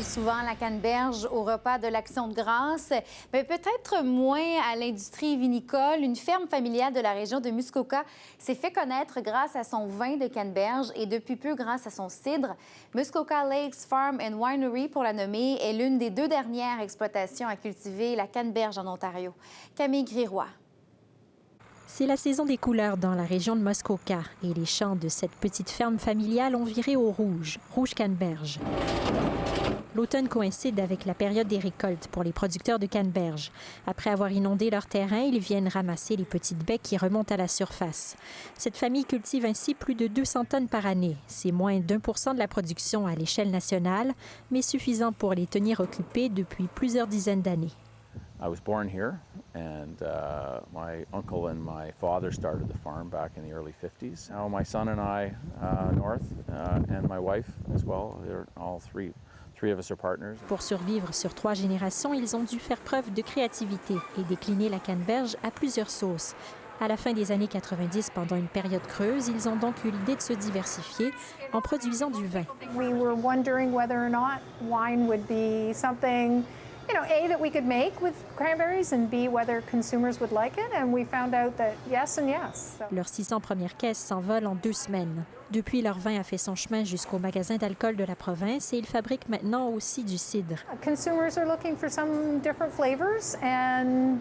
souvent la canneberge au repas de l'Action de grâce, mais peut-être moins à l'industrie vinicole. Une ferme familiale de la région de Muskoka s'est fait connaître grâce à son vin de canneberge et depuis peu grâce à son cidre. Muskoka Lakes Farm and Winery, pour la nommer, est l'une des 2 dernières exploitations à cultiver la canneberge en Ontario. Camille Griroy. C'est la saison des couleurs dans la région de Muskoka et les champs de cette petite ferme familiale ont viré au rouge canneberge. L'automne coïncide avec la période des récoltes pour les producteurs de canneberge. Après avoir inondé leur terrain, ils viennent ramasser les petites baies qui remontent à la surface. Cette famille cultive ainsi plus de 200 tonnes par année. C'est moins d'1% de la production à l'échelle nationale, mais suffisant pour les tenir occupés depuis plusieurs dizaines d'années. I was born here, and my uncle and my father started the farm back in the early 50s. Now my son and I, North, and my wife as well, they're all three of us are partners. Pour survivre sur 3 générations, ils ont dû faire preuve de créativité et décliner la canneberge à plusieurs sauces. À la fin des années 90, pendant une période creuse, ils ont donc eu l'idée de se diversifier en produisant du vin. We were wondering whether or not wine would be something, A, that we could make with cranberries, and B, whether consumers would like it. And we found out that yes and yes. Leurs 600 premières caisses s'envolent en 2 semaines. Depuis, leur vin a fait son chemin jusqu'au magasin d'alcool de la province et ils fabriquent maintenant aussi du cidre. Consumers are looking for some different flavors and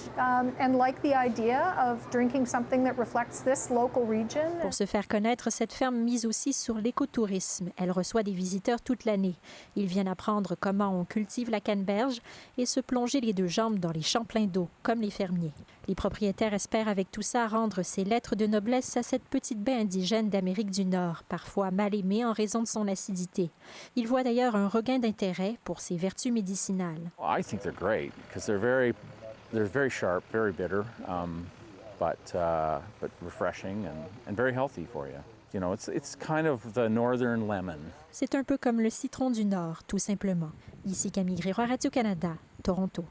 like the idea of drinking something that reflects this local region. Pour se faire connaître, cette ferme mise aussi sur l'écotourisme. Elle reçoit des visiteurs toute l'année. Ils viennent apprendre comment on cultive la canneberge et se plonger les 2 jambes dans les champs pleins d'eau, comme les fermiers. Les propriétaires espèrent avec tout ça rendre ces lettres de noblesse à cette petite baie indigène d'Amérique du Nord, parfois mal aimée en raison de son acidité. Ils voient d'ailleurs un regain d'intérêt pour ses vertus médicinales. I think they're great because they're very sharp, very bitter, but refreshing and very healthy for you. You know, it's kind of the northern lemon. C'est un peu comme le citron du Nord, tout simplement. Ici Camille Griroy, Radio-Canada, Toronto.